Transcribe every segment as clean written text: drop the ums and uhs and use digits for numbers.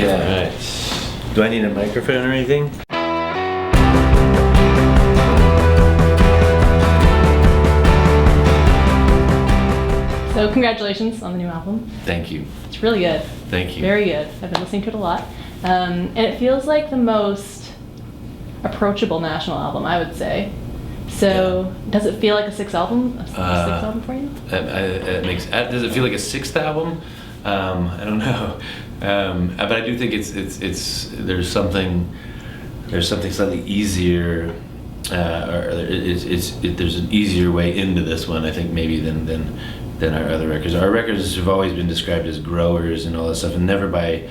Okay. Right. Do I need a microphone or anything? So congratulations on the new album. Thank you. It's really good. Thank you. Very good. I've been listening to it a lot. And it feels like the most approachable national album, I would say. So does it feel like a sixth album? A sixth album for you? Does it feel like a sixth album? I don't know. But I do think there's something slightly easier, there's an easier way into this one, I think, maybe than our other records. Our records have always been described as growers and all that stuff, and never by,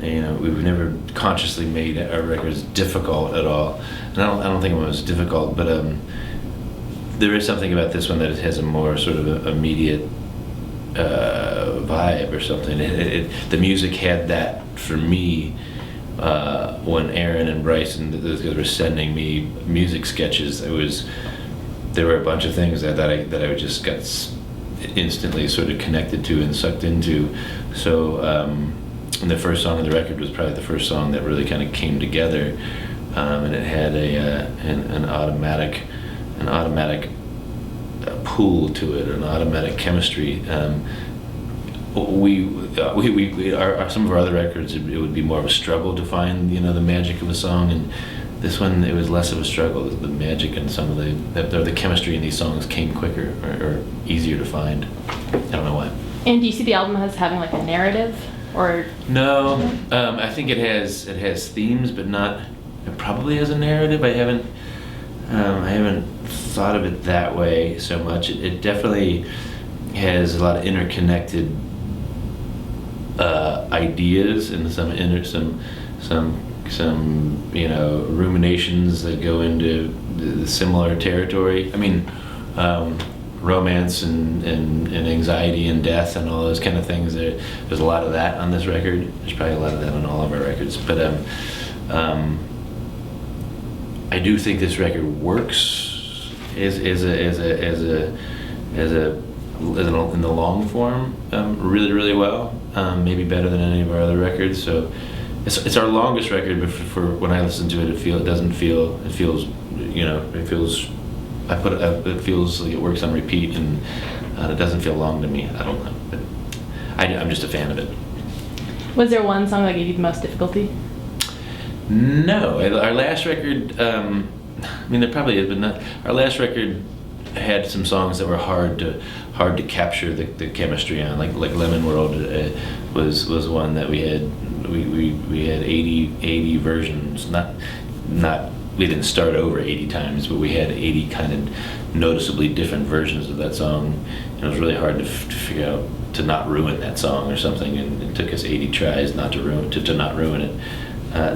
we've never consciously made our records difficult at all. And I don't think it was difficult, but there is something about this one that it has a more sort of immediate vibe or something. The music had that for me when Aaron and Bryce and those guys were sending me music sketches. There were a bunch of things that I just got instantly sort of connected to and sucked into. So and the first song on the record was probably the first song that really kind of came together, and it had an automatic pool to it, an automatic chemistry. Some of our other records, it would be more of a struggle to find the magic of a song, and this one it was less of a struggle. The magic and some of the chemistry in these songs came quicker or easier to find. I don't know why. And do you see the album as having like a narrative, or no? I think it has themes, but not. It probably has a narrative. I haven't thought of it that way so much. It definitely has a lot of interconnected ideas and some ruminations that go into the similar territory. I mean, romance and anxiety and death and all those kind of things. There's a lot of that on this record. There's probably a lot of that on all of our records. But I do think this record works in the long form really, really well. Maybe better than any of our other records. So it's our longest record, but for when I listen to it, it feels like it works on repeat, and it doesn't feel long to me. I don't know, but I'm just a fan of it. Was there one song that gave you the most difficulty? No, our last record, there probably is, but not. Our last record had some songs that were hard to capture the chemistry on, like Lemon World was one that we had 80 versions, not we didn't start over 80 times, but we had 80 kind of noticeably different versions of that song, and it was really hard to figure out to not ruin that song or something, and it took us 80 tries not to ruin it.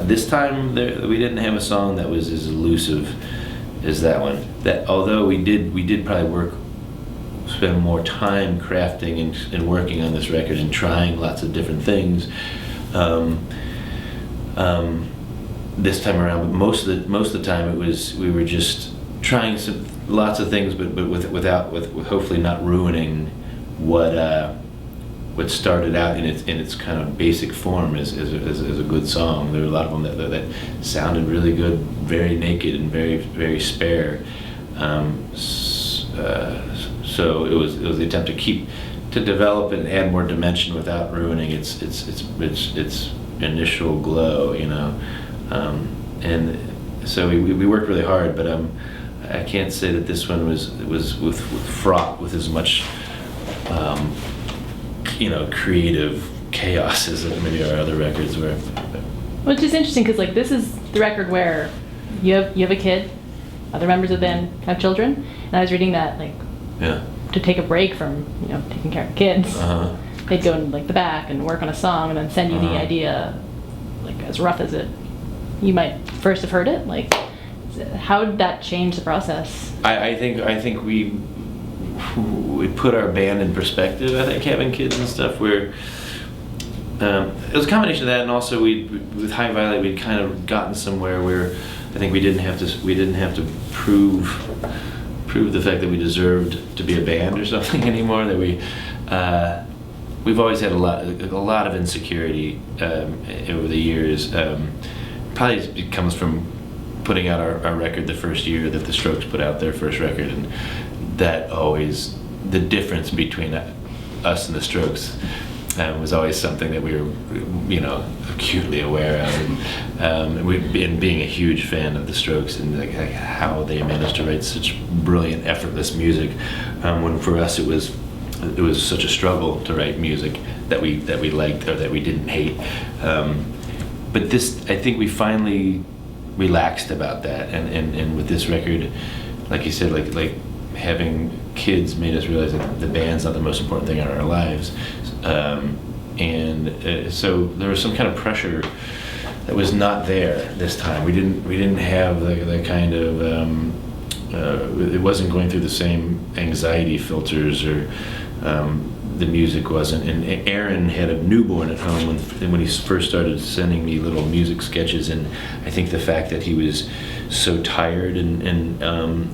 This time we didn't have a song that was as elusive as that one. That although we did probably spend more time crafting and working on this record and trying lots of different things. This time around, but most of the time we were just trying lots of things, but with hopefully not ruining what started out in its kind of basic form as a good song. There were a lot of them that sounded really good, very naked and very, very spare. So it was the attempt to develop and add more dimension without ruining its initial glow, and so we worked really hard, but I can't say that this one was fraught with as much creative chaos as maybe our other records were. Which is interesting, because like this is the record where you have a kid, other members of the band have children, and I was reading that to take a break from taking care of kids, they'd go in like the back and work on a song and then send you the idea, like as rough as you might first have heard it. Like, how did that change the process? I think we put our band in perspective. I think having kids and stuff, where it was a combination of that, and also with High Violet we'd kind of gotten somewhere where I think we didn't have to prove the fact that we deserved to be a band or something anymore. That we've always had a lot of insecurity over the years. Probably it comes from putting out our record the first year that the Strokes put out their first record, and that always, the difference between us and the Strokes was always something that we were, acutely aware of. And we've been being a huge fan of the Strokes and like how they managed to write such brilliant, effortless music. When for us it was such a struggle to write music that we liked or that we didn't hate. But this, I think we finally relaxed about that, and with this record, like you said, like having kids made us realize that the band's not the most important thing in our lives. So there was some kind of pressure that was not there this time. We didn't have the kind of it wasn't going through the same anxiety filters, or the music wasn't. And Aaron had a newborn at home when he first started sending me little music sketches, and I think the fact that he was so tired and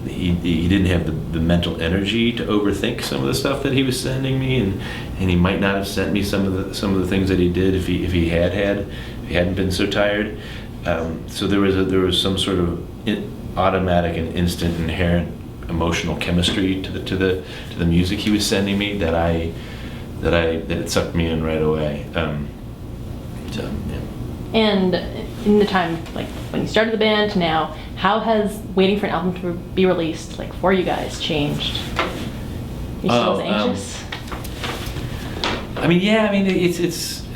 he didn't have the mental energy to overthink some of the stuff that he was sending me, and he might not have sent me some of the things that he did if he hadn't been so tired. So there was some sort of automatic and instant inherent emotional chemistry to the music he was sending me that it sucked me in right away. And in the time, like when you started the band to now, how has waiting for an album to be released, like for you guys, changed? You still as anxious?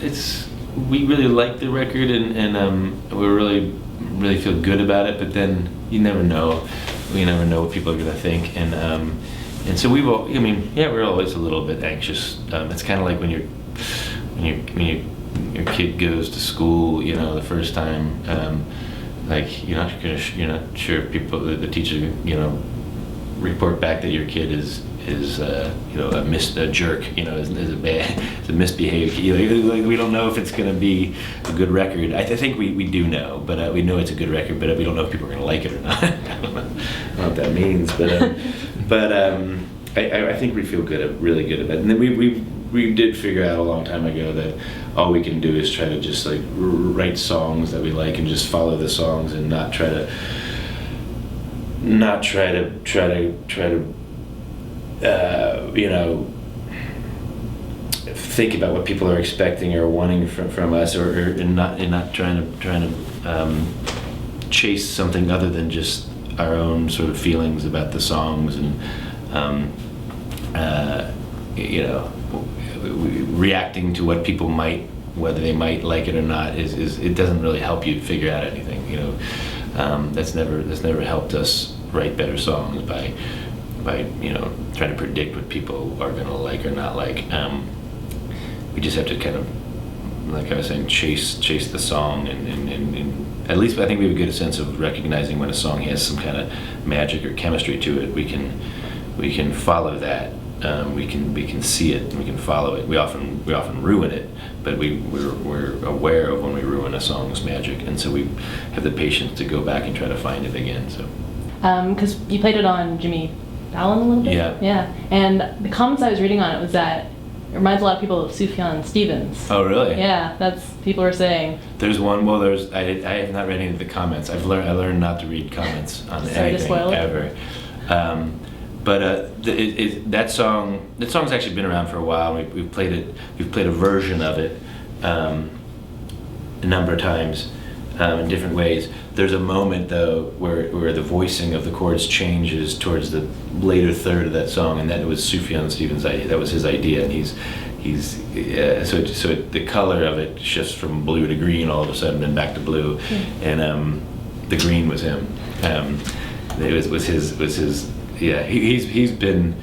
It's we really like the record, and we really feel good about it. But then you never know. We never know what people are going to think, and so we're always a little bit anxious. It's kind of like when your kid goes to school, the first time, like you're not sure if the teacher, report back that your kid is a jerk, is a misbehaved. Like we don't know if it's going to be a good record. I think we do know, but we know it's a good record, but we don't know if people are going to like it or not. I don't know what that means, but I think we feel really good about it. And then we did figure out a long time ago that all we can do is try to just like write songs that we like and just follow the songs and not try to think about what people are expecting or wanting from us, or not trying to chase something other than just our own sort of feelings about the songs, and reacting to what people whether they might like it or not is it doesn't really help you figure out anything. That's never helped us write better songs by trying to predict what people are going to like or not like. We just have to kind of, like I was saying, chase the song, and at least I think we have a good sense of recognizing when a song has some kind of magic or chemistry to it. We can follow that. We can see it and we can follow it. We often ruin it, but we're aware of when we ruin a song's magic, and so we have the patience to go back and try to find it again. So, because you played it on Jimmy Fallon a little bit. Yeah. And the comments I was reading on it was that it reminds a lot of people of Sufjan Stevens. Oh, really? Yeah, that's people were saying. There's one. Well, I have not read any of the comments. I learned not to read comments on anything ever. But that song's actually been around for a while. We've played it. We've played a version of it a number of times in different ways. There's a moment though where the voicing of the chords changes towards the later third of that song, and that was Sufjan Stevens' idea. That was his idea, and so the color of it shifts from blue to green all of a sudden, and back to blue, and the green was him. It was his. Yeah, he's been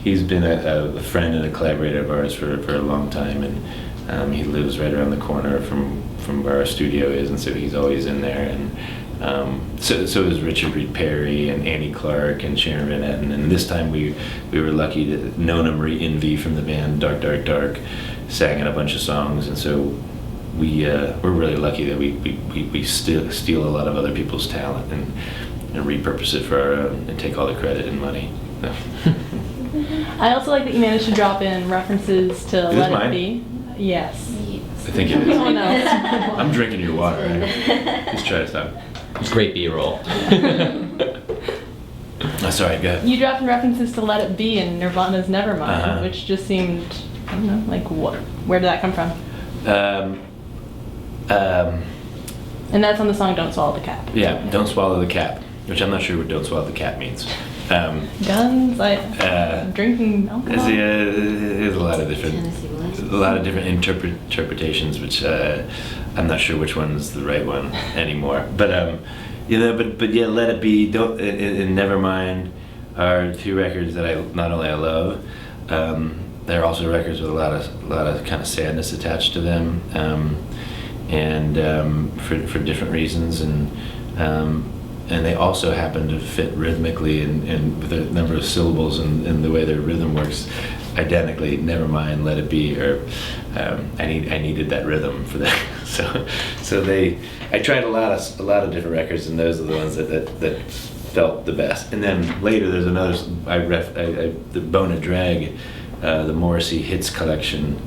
a friend and a collaborator of ours for a long time, and he lives right around the corner from where our studio is, and so he's always in there. And so is Richard Reed Perry and Annie Clark and Sharon Van Etten. And this time we were lucky to Nona Marie Envy from the band Dark Dark Dark sang in a bunch of songs, and so we're really lucky that we steal a lot of other people's talent and repurpose it for our own and take all the credit and money. I also like that you managed to drop in references to this Let mine? It Be. Yes. I think it is. Oh, no. I'm drinking your water. Right? Just try to stop. It's great B-roll. Oh, sorry, go ahead. You dropped in references to Let It Be and Nirvana's Nevermind, Uh-huh. which just seemed, I don't know, like what? Where did that come from? And that's on the song Don't Swallow the Cap. Yeah, Don't Swallow the Cap, which I'm not sure what Don't Swallow the Cap means. Guns, drinking alcohol. There's a lot of different, Tennessee Williams. a lot of different interpretations, which I'm not sure which one is the right one anymore. But but yeah, Let It Be, Don't and Nevermind are two records that I love. They're also records with a lot of kind of sadness attached to them, and for different reasons, and they also happen to fit rhythmically and with the number of syllables and the way their rhythm works identically. Nevermind, Let It Be, or I needed that rhythm for that. So I tried a lot of different records, and those are the ones that felt the best. And then later there's another the Bone and Drag, the Morrissey hits collection.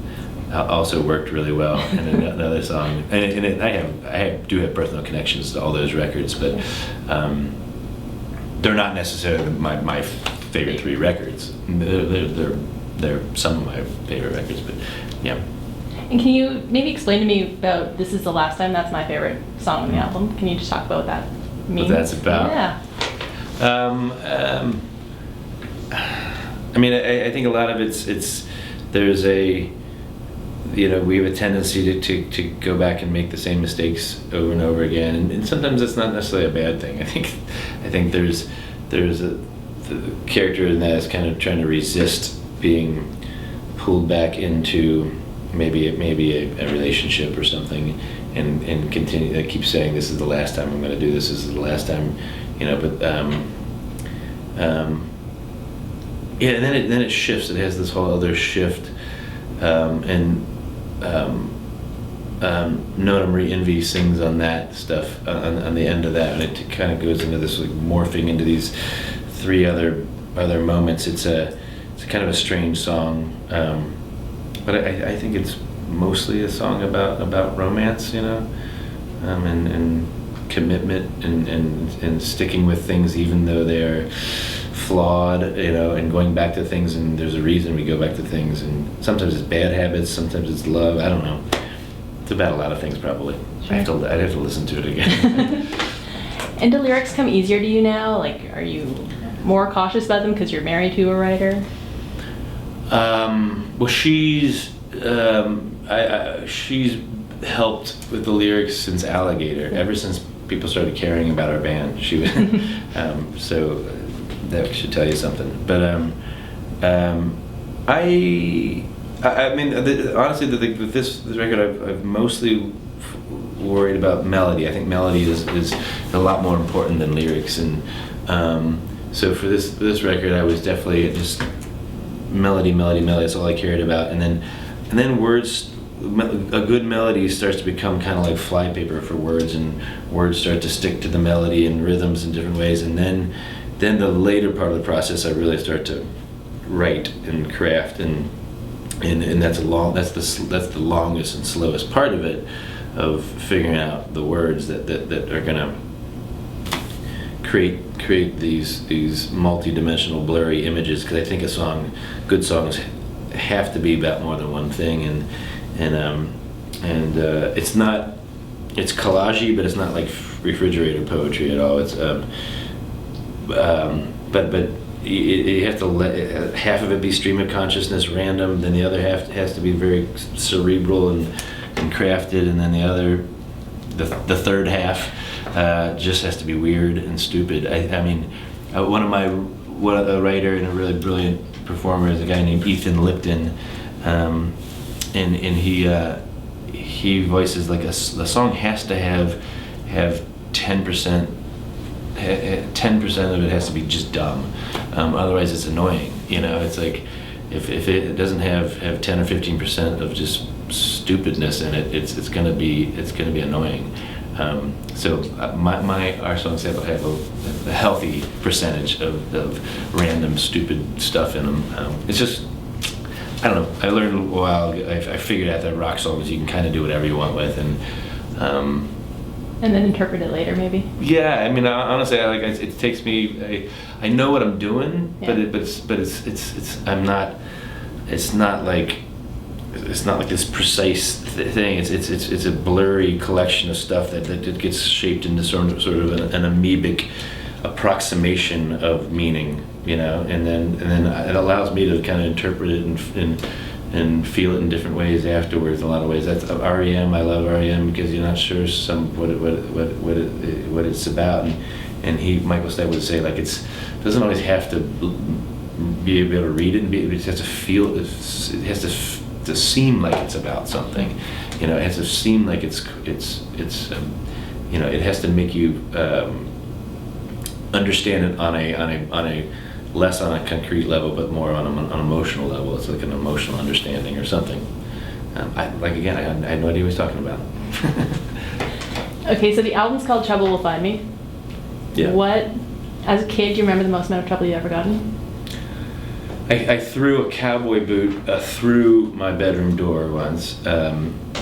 Also worked really well, and another song, and I do have personal connections to all those records, but they're not necessarily my favorite three records. They're some of my favorite records, but yeah. And can you maybe explain to me about This Is the Last Time? That's my favorite song on the album. Can you just talk about what that means? What that's about? Yeah. I mean, I think a lot of it's there's a, we have a tendency to go back and make the same mistakes over and over again, and sometimes that's not necessarily a bad thing. I think there's the character in that is kind of trying to resist being pulled back into maybe a relationship or something, and continue. I keep saying, this is the last time I'm going to do this. This is the last time, but yeah, and then it shifts. It has this whole other shift, and Nona Marie Envy sings on that stuff on the end of that, and it kind of goes into this, like, morphing into these three other moments. It's a kind of a strange song, but I think it's mostly a song about romance, and commitment and sticking with things even though they're flawed, and going back to things, and there's a reason we go back to things, and sometimes it's bad habits, sometimes it's love. I don't know. It's about a lot of things, probably. Sure. I'd have to listen to it again. And do lyrics come easier to you now? Like, are you more cautious about them because you're married to a writer? Well, she's helped with the lyrics since Alligator. Ever since people started caring about our band, she was. So that should tell you something. But I mean, honestly, with this record, I've mostly worried about melody. I think melody is a lot more important than lyrics, and so for this record, I was definitely just melody. That's all I cared about, and then words. A good melody starts to become kind of like flypaper for words, and words start to stick to the melody and rhythms in different ways, and then the later part of the process, I really start to write and craft, and that's the longest and slowest part of it, of figuring out the words that are gonna create these multi-dimensional blurry images, because I think good songs have to be about more than one thing, and it's collagey, but it's not like refrigerator poetry at all. It's but you have to let half of it be stream of consciousness, random, then the other half has to be very cerebral and crafted, and then the third half just has to be weird and stupid. I mean, a writer and a really brilliant performer is a guy named Ethan Lipton, and he voices, like, the song has to have 10%. 10% of it has to be just dumb, otherwise it's annoying. It's like if it doesn't have 10 or 15% of just stupidness in it, it's gonna be annoying. Our songs have a healthy percentage of random stupid stuff in them. It's just, I don't know. I learned a while. I figured out that rock songs you can kind of do whatever you want with, and then interpret it later, maybe. Yeah, I mean, honestly, it takes me. I know what I'm doing, Yeah. but it's I'm not. It's not like this precise thing. It's a blurry collection of stuff that gets shaped into sort of an amoebic approximation of meaning, and then it allows me to kind of interpret it and feel it in different ways afterwards. In a lot of ways, that's REM. I love REM because you're not sure what it's about, and Michael Stipe would say like it doesn't always have to be able to read it, it has to feel. It has to seem like it's about something. It has to seem like it's it has to make you understand it on a less on a concrete level, but more on an emotional level. It's like an emotional understanding or something. I had no idea what he was talking about. Okay, so the album's called Trouble Will Find Me. Yeah. What, as a kid, do you remember the most amount of trouble you ever gotten? I threw a cowboy boot through my bedroom door once.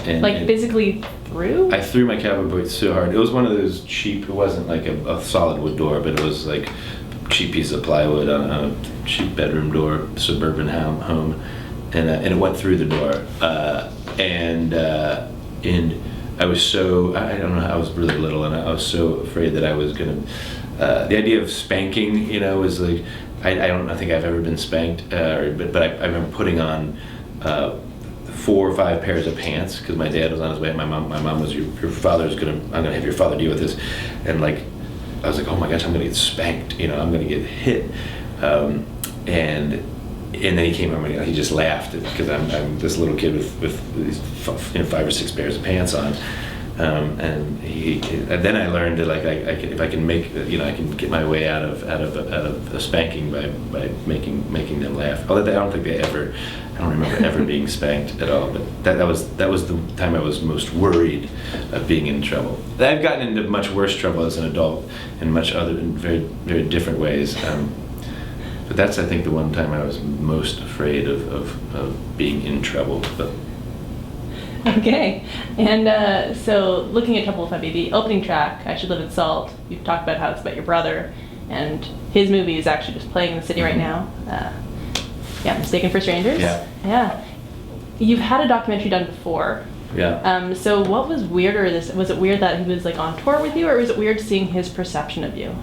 Physically through? I threw my cowboy boot so hard. It was one of those cheap, it wasn't like a solid wood door, but it was like a cheap piece of plywood on a cheap bedroom door, suburban home. And it went through the door. And I was so, I don't know, I was really little, and I was so afraid that I was going to, the idea of spanking, was like, I don't think I've ever been spanked, but I remember putting on 4 or 5 pairs of pants because my dad was on his way. My mom was, your father's I'm gonna have your father deal with this, and like I was like, oh my gosh, I'm gonna get spanked, I'm gonna get hit, and then he came over and he just laughed because I'm this little kid with these 5 or 6 pairs of pants on. And then I learned that if I can make I can get my way out of a spanking by making them laugh. Although I don't remember ever being spanked at all. But that was the time I was most worried of being in trouble. I've gotten into much worse trouble as an adult in very very different ways. But that's I think the one time I was most afraid of being in trouble. But. Okay, and so looking at Trouble with Find Me, the opening track, I Should Live in Salt, you've talked about how it's about your brother, and his movie is actually just playing in the city right now. Mistaken for Strangers? Yeah. You've had a documentary done before. Yeah. So what was weirder, was it weird that he was like on tour with you, or was it weird seeing his perception of you?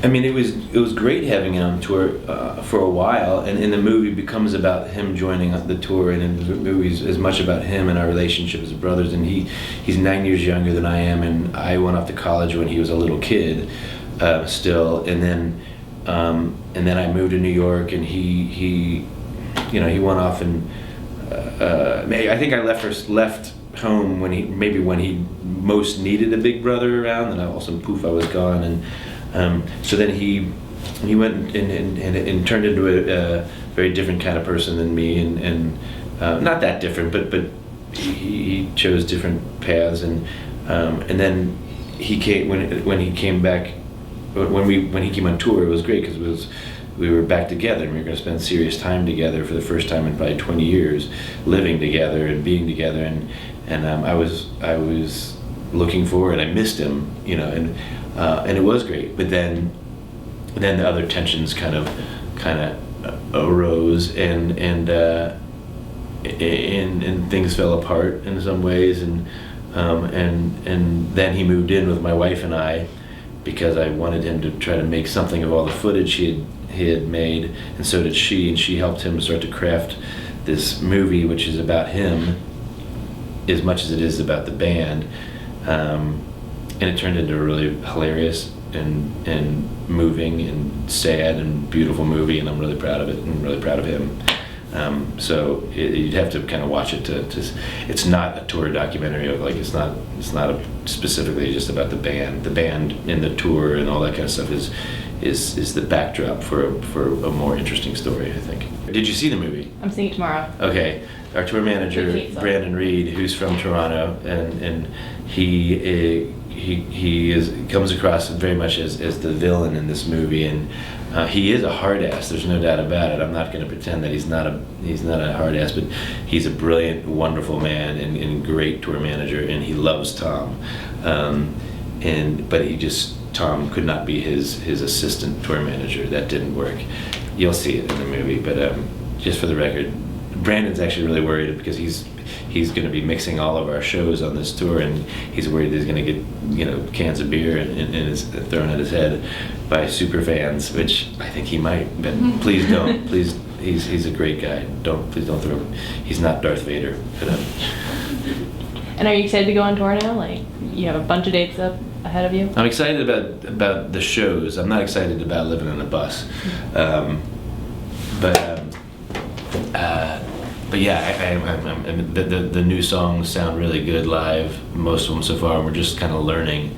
I mean, it was great having him on tour for a while, and the movie becomes about him joining the tour, and the movie's as much about him and our relationship as brothers. And he's 9 years younger than I am, and I went off to college when he was a little kid, still, and then I moved to New York, and he went off, and I think I left home when he most needed a big brother around, and all of a sudden, poof, I was gone, and. So then he went and turned into a very different kind of person than me, and not that different, but he chose different paths, and then he came when he came back when he came on tour. It was great because we were back together, and we were going to spend serious time together for the first time in probably 20 years, living together and being together, and I was looking forward. I missed him, and it was great. But then the other tensions kind of arose, and things fell apart in some ways, and then he moved in with my wife and I because I wanted him to try to make something of all the footage he had made, and so did she, and she helped him start to craft this movie, which is about him as much as it is about the band. And it turned into a really hilarious and moving and sad and beautiful movie, and I'm really proud of it and really proud of him. So you'd have to kind of watch it to. It's not a tour documentary. It's not specifically just about the band. The band and the tour and all that kind of stuff is the backdrop for a more interesting story, I think. Did you see the movie? I'm seeing it tomorrow. Okay. our tour manager, Good song. Brandon Reed, who's from Toronto, and he comes across very much as the villain in this movie, and he is a hard ass. There's no doubt about it. I'm not going to pretend that he's not a hard ass, but he's a brilliant, wonderful man and great tour manager, and he loves Tom. But Tom could not be his assistant tour manager. That didn't work. You'll see it in the movie, but just for the record, Brandon's actually really worried because he's going to be mixing all of our shows on this tour, and he's worried he's going to get cans of beer and thrown at his head by super fans, which I think he might. But please don't. Please, he's a great guy. Please don't throw him. He's not Darth Vader. But, And are you excited to go on tour now? Like, you have a bunch of dates up ahead of you? I'm excited about the shows. I'm not excited about living on a bus. But yeah, the new songs sound really good live, most of them so far, and we're just kind of learning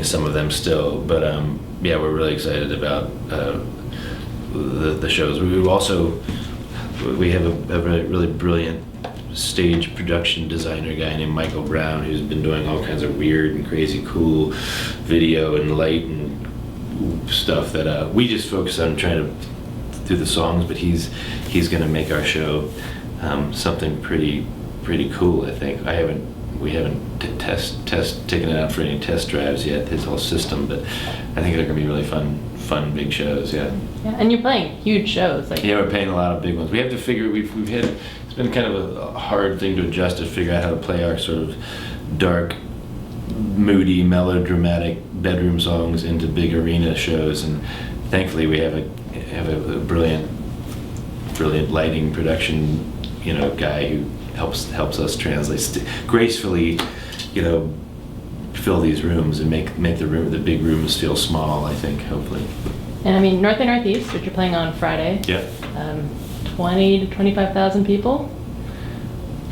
some of them still. But yeah, we're really excited about the shows. We have a really brilliant stage production designer guy named Michael Brown, who's been doing all kinds of weird and crazy cool video and light and stuff that we just focus on trying to do the songs, but he's going to make our show something pretty cool. I think we haven't taken it out for any test drives yet, his whole system, but I think they're going to be really fun big shows. Yeah, and you're playing huge shows. Yeah, we're playing a lot of big ones. We have to figure. We've had, it's been kind of a hard thing to adjust, to figure out how to play our sort of dark, moody, melodramatic bedroom songs into big arena shows, and thankfully we have a brilliant lighting production guy who helps us translate gracefully, fill these rooms and make the big rooms feel small, I think, hopefully. And I mean, North and Northeast, which you're playing on Friday. Yeah. 20 to 25,000 people.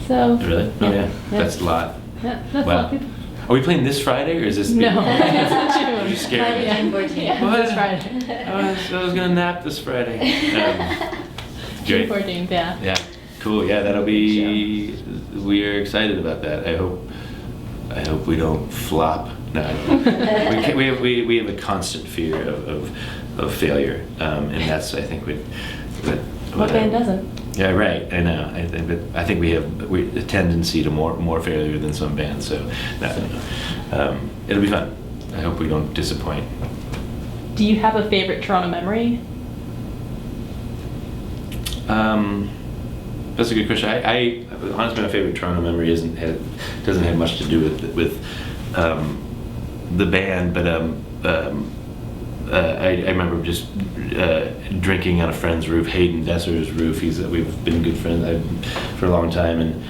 So. Really? Oh yeah. That's a lot. Yeah, that's a lot of people. Are we playing this Friday, or is this? No, it's in June. You scared me. Yeah, What? this Friday. I was gonna nap this Friday. June Great. 14th, yeah. Yeah. Cool. Yeah, that'll be. We are excited about that. I hope we don't flop. No, we have a constant fear of failure, and that's, I think, What band doesn't? Yeah, right. I know. I think we have a tendency to more failure than some bands. So it'll be fun. I hope we don't disappoint. Do you have a favorite Toronto memory? That's a good question. I honestly, my favorite Toronto memory doesn't have much to do with the band, but I remember just drinking on a friend's roof, Hayden Desser's roof. We've been good friends for a long time, and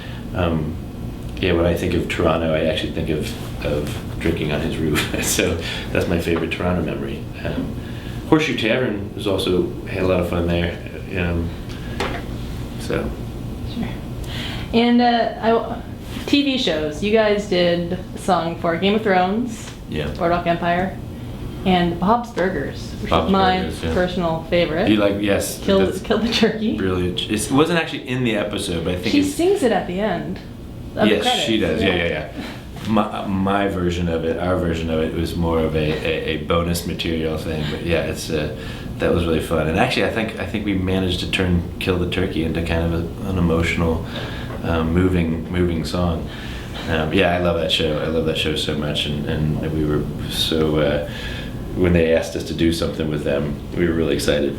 when I think of Toronto, I actually think of drinking on his roof. So that's my favorite Toronto memory. Horseshoe Tavern was also had a lot of fun there. So. Sure. And TV shows. You guys did a song for Game of Thrones. Yeah. Boardwalk Empire. And Bob's Burgers, which Bob's is my Burgers, yeah. personal favorite. Yes. Kill the turkey. Brilliant. It wasn't actually in the episode, but I think She sings it at the end. Of the yes, credits. she does. Yeah. My version of it, our version of it, was more of a bonus material thing. But yeah, that was really fun. And actually, I think we managed to turn "Kill the Turkey" into kind of an emotional, moving song. Yeah, I love that show. I love that show so much, and we were so. When they asked us to do something with them, we were really excited.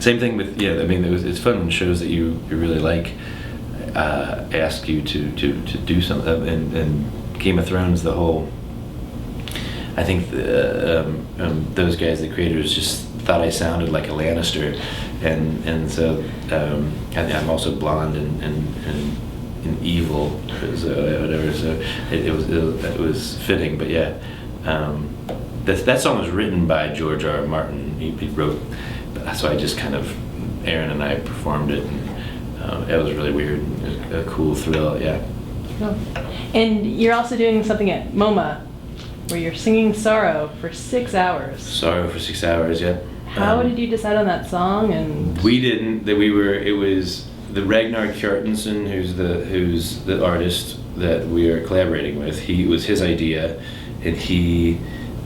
Same thing with it's fun when shows that you really like ask you to do something. And Game of Thrones, the whole. I think those guys, the creators, just thought I sounded like a Lannister, and so I'm also blonde and evil, so whatever. So it was fitting, but yeah. That song was written by George R. R. Martin. He wrote, so I just kind of, Aaron and I performed it, and it was really weird, a cool thrill, yeah. Oh. And you're also doing something at MoMA, where you're singing Sorrow for 6 hours. Sorrow for 6 hours, yeah. How did you decide on that song? And we didn't. It was the Ragnar Kjartansson, who's the artist that we are collaborating with, he was his idea, and he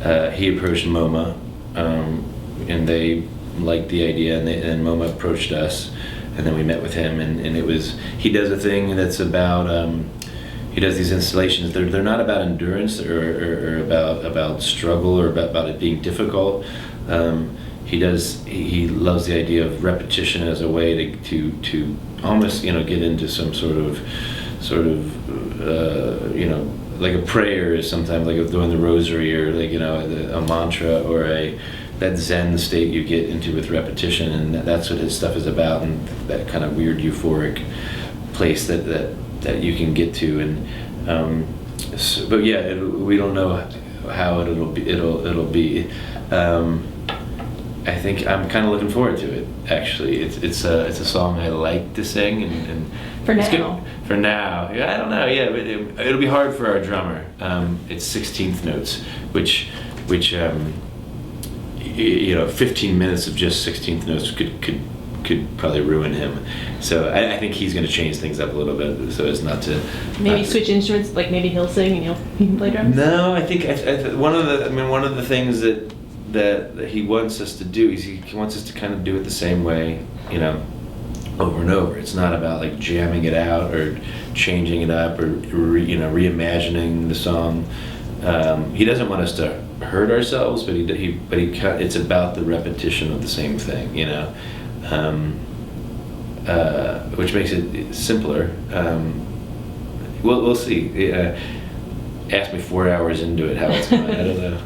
approached MoMA, and they liked the idea, and MoMA approached us, and then we met with him, and it was, he does a thing that's about, he does these installations. They're not about endurance or about struggle or about it being difficult. He loves the idea of repetition as a way to almost, you know, get into some sort of you know, like a prayer is sometimes like doing the rosary, or like, you know, a mantra, or that Zen state you get into with repetition, and that's what his stuff is about, and that kind of weird euphoric place that you can get to, and but yeah, we don't know how it'll be. I think I'm kind of looking forward to it. Actually, it's a song I like to sing, and For it's now. good. For now, yeah, I don't know. Yeah, it'll be hard for our drummer. It's 16th notes, which you know, 15 minutes of just 16th notes could probably ruin him. So I think he's going to change things up a little bit, so as not to Maybe switch instruments, like maybe he'll sing and you can play drums? No, I think one of the things that he wants us to do is he wants us to kind of do it the same way, you know, over and over. It's not about like jamming it out or changing it up or reimagining the song. He doesn't want us to hurt ourselves, but it's about the repetition of the same thing, you know, which makes it simpler. We'll see. Ask me 4 hours into it how it's going. I don't know.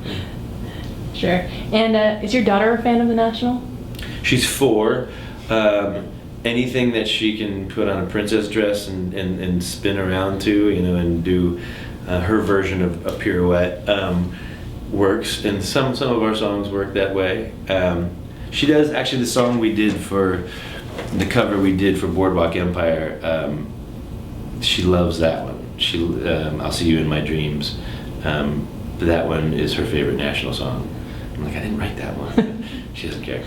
Sure. And is your daughter a fan of the National? She's 4. Anything that she can put on a princess dress and spin around to, you know, and do her version of a pirouette works. And some of our songs work that way. She does. Actually, the song we did for the cover we did for Boardwalk Empire, she loves that one. I'll See You in My Dreams. That one is her favorite National song. I'm like, I didn't write that one. She doesn't care.